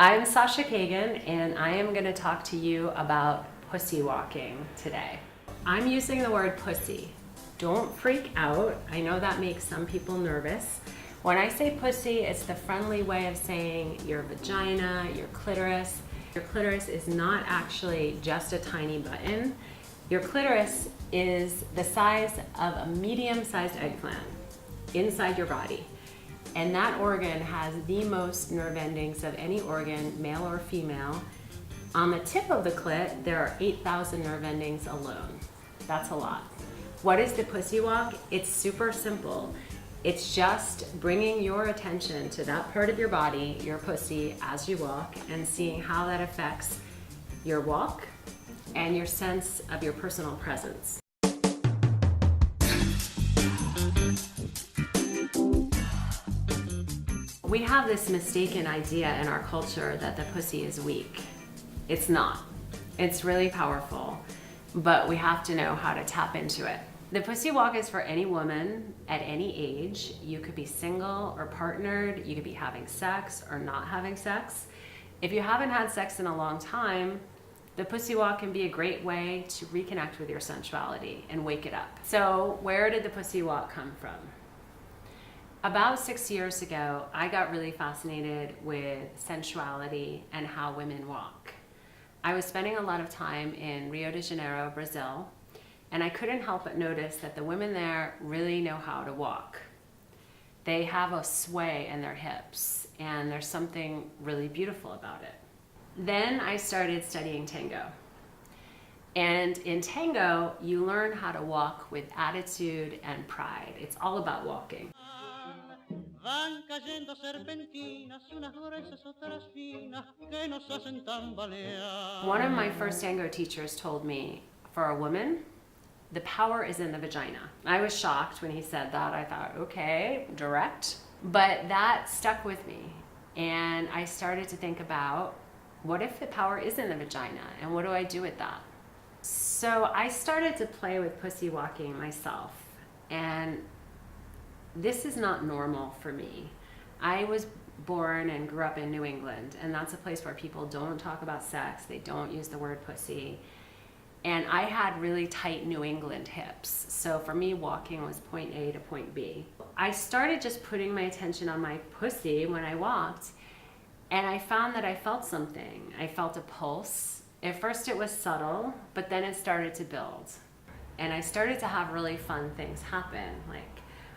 I'm Sasha Cagen, and I am going to talk to you about pussy walking today. I'm using the word pussy. Don't freak out. I know that makes some people nervous. When I say pussy, it's the friendly way of saying your vagina, your clitoris. Your clitoris is not actually just a tiny button. Your clitoris is the size of a medium-sized eggplant inside your body. And that organ has the most nerve endings of any organ, male or female. On the tip of the clit, there are 8,000 nerve endings alone. That's a lot. What is the pussy walk? It's super simple. It's just bringing your attention to that part of your body, your pussy, as you walk, and seeing how that affects your walk and your sense of your personal presence. We have this mistaken idea in our culture that the pussy is weak. It's not. It's really powerful, but we have to know how to tap into it. The pussy walk is for any woman at any age. You could be single or partnered. You could be having sex or not having sex. If you haven't had sex in a long time, the pussy walk can be a great way to reconnect with your sensuality and wake it up. So where did the pussy walk come from? About 6 years ago, I got really fascinated with sensuality and how women walk. I was spending a lot of time in Rio de Janeiro, Brazil, and I couldn't help but notice that the women there really know how to walk. They have a sway in their hips, and there's something really beautiful about it. Then I started studying tango. And in tango, you learn how to walk with attitude and pride. It's all about walking. Van cayendo serpentinas, unas gruesas, otras finas, que nos hacen tambalear. One of my first tango teachers told me, for a woman, the power is in the vagina. I was shocked when he said that. I thought, okay, direct. But that stuck with me. And I started to think about, what if the power is in the vagina? And what do I do with that? So I started to play with pussy walking myself. And this is not normal for me. I was born and grew up in New England, and that's a place where people don't talk about sex, they don't use the word pussy. And I had really tight New England hips. So for me, walking was point A to point B. I started just putting my attention on my pussy when I walked, and I found that I felt something. I felt a pulse. At first it was subtle, but then it started to build. And I started to have really fun things happen. Like,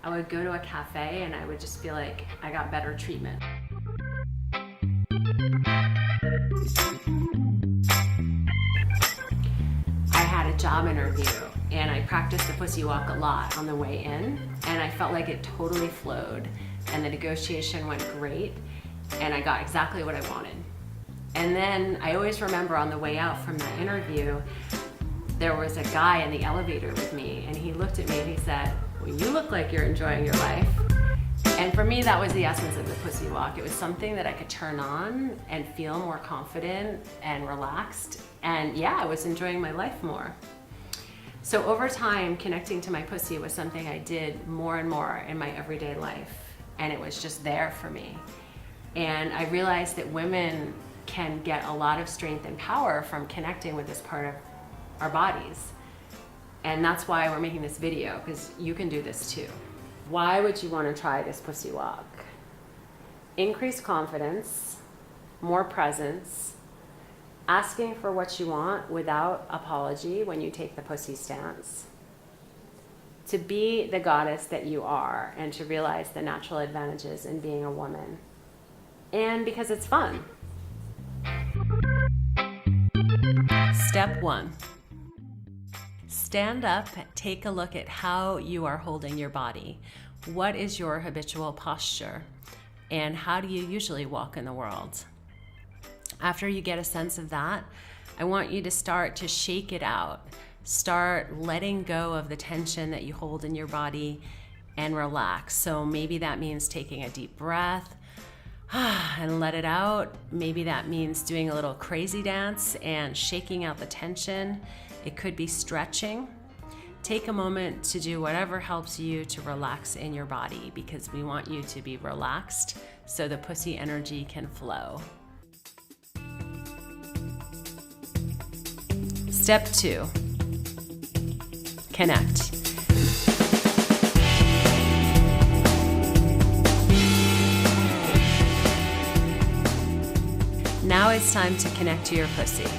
I would go to a cafe and I would just feel like I got better treatment. I had a job interview and I practiced the pussy walk a lot on the way in, and I felt like it totally flowed and the negotiation went great and I got exactly what I wanted. And then I always remember on the way out from the interview, there was a guy in the elevator with me, and he looked at me and he said, "Well, you look like you're enjoying your life." And for me, that was the essence of the pussy walk. It was something that I could turn on and feel more confident and relaxed. And yeah, I was enjoying my life more. So over time, connecting to my pussy was something I did more and more in my everyday life. And it was just there for me. And I realized that women can get a lot of strength and power from connecting with this part of our bodies. And that's why we're making this video, because you can do this too. Why would you want to try this pussy walk? Increased confidence, more presence, asking for what you want without apology when you take the pussy stance, to be the goddess that you are and to realize the natural advantages in being a woman, and because it's fun. Step 1. Stand up, take a look at how you are holding your body. What is your habitual posture? And how do you usually walk in the world? After you get a sense of that, I want you to start to shake it out. Start letting go of the tension that you hold in your body and relax. So maybe that means taking a deep breath and let it out. Maybe that means doing a little crazy dance and shaking out the tension. It could be stretching. Take a moment to do whatever helps you to relax in your body, because we want you to be relaxed so the pussy energy can flow. Step 2, connect. Now it's time to connect to your pussy.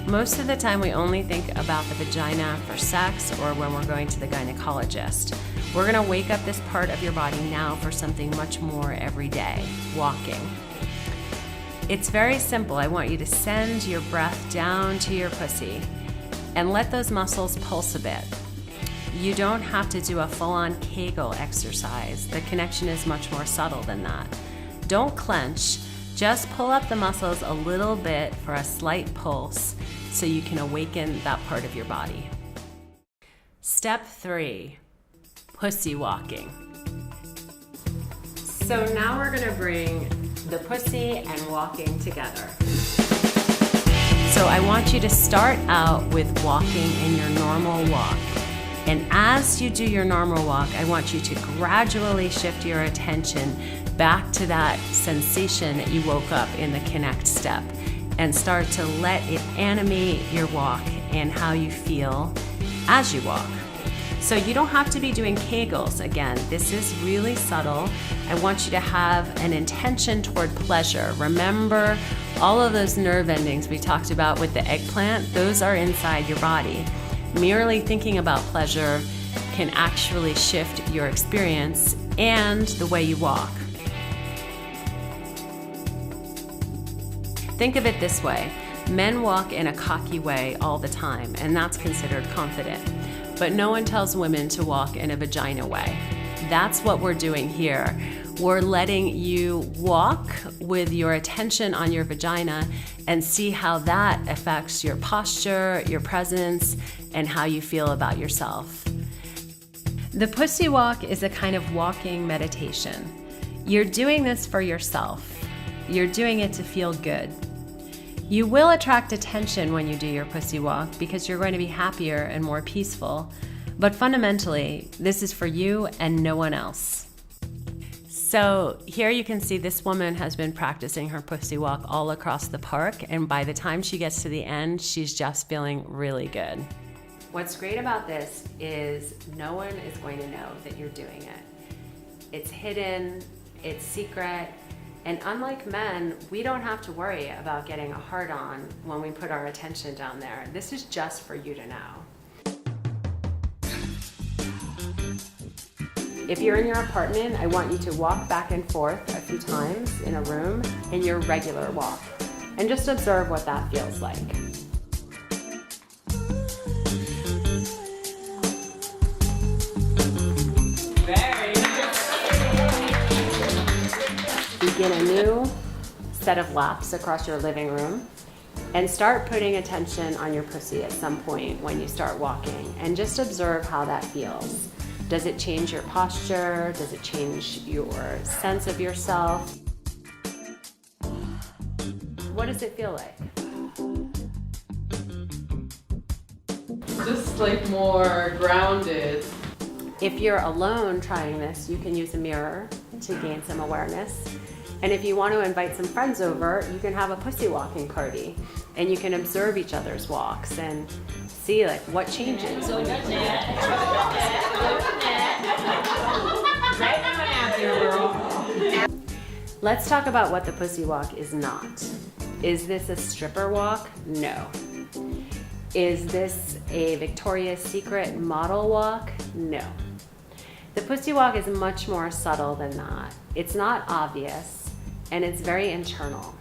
Most of the time we only think about the vagina for sex or when we're going to the gynecologist. We're gonna wake up this part of your body now for something much more everyday, walking. It's very simple. I want you to send your breath down to your pussy and let those muscles pulse a bit. You don't have to do a full-on Kegel exercise. The connection is much more subtle than that. Don't clench, just pull up the muscles a little bit for a slight pulse so you can awaken that part of your body. Step 3, pussy walking. So now we're gonna bring the pussy and walking together. So I want you to start out with walking in your normal walk. And as you do your normal walk, I want you to gradually shift your attention back to that sensation that you woke up in the connect step and start to let it animate your walk and how you feel as you walk. So you don't have to be doing Kegels. Again, this is really subtle. I want you to have an intention toward pleasure. Remember all of those nerve endings we talked about with the eggplant? Those are inside your body. Merely thinking about pleasure can actually shift your experience and the way you walk. Think of it this way. Men walk in a cocky way all the time, and that's considered confident. But no one tells women to walk in a vagina way. That's what we're doing here. We're letting you walk with your attention on your vagina and see how that affects your posture, your presence, and how you feel about yourself. The pussy walk is a kind of walking meditation. You're doing this for yourself. You're doing it to feel good. You will attract attention when you do your pussy walk because you're going to be happier and more peaceful. But fundamentally, this is for you and no one else. So here you can see this woman has been practicing her pussy walk all across the park, and by the time she gets to the end, she's just feeling really good. What's great about this is no one is going to know that you're doing it. It's hidden, it's secret, and unlike men, we don't have to worry about getting a hard-on when we put our attention down there. This is just for you to know. If you're in your apartment, I want you to walk back and forth a few times in a room in your regular walk, and just observe what that feels like. Begin a new set of laps across your living room and start putting attention on your pussy at some point when you start walking, and just observe how that feels. Does it change your posture? Does it change your sense of yourself? What does it feel like? Just like more grounded. If you're alone trying this, you can use a mirror to gain some awareness. And if you want to invite some friends over, you can have a pussy walking party, and you can observe each other's walks and see like what changes when you put it. Let's talk about what the pussy walk is not. Is this a stripper walk? No. Is this a Victoria's Secret model walk? No. The pussy walk is much more subtle than that. It's not obvious, and it's very internal.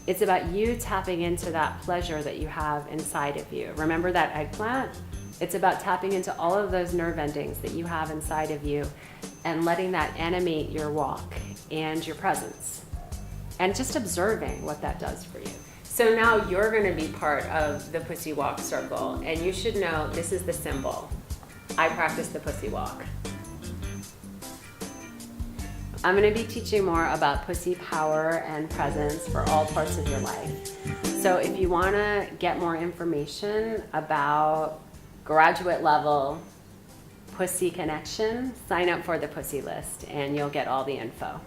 It's about you tapping into that pleasure that you have inside of you. Remember that eggplant? It's about tapping into all of those nerve endings that you have inside of you and letting that animate your walk and your presence, and just observing what that does for you. So now you're gonna be part of the pussy walk circle, and you should know this is the symbol. I practice the pussy walk. I'm gonna be teaching more about pussy power and presence for all parts of your life. So if you wanna get more information about graduate level pussy connection, sign up for the pussy list and you'll get all the info.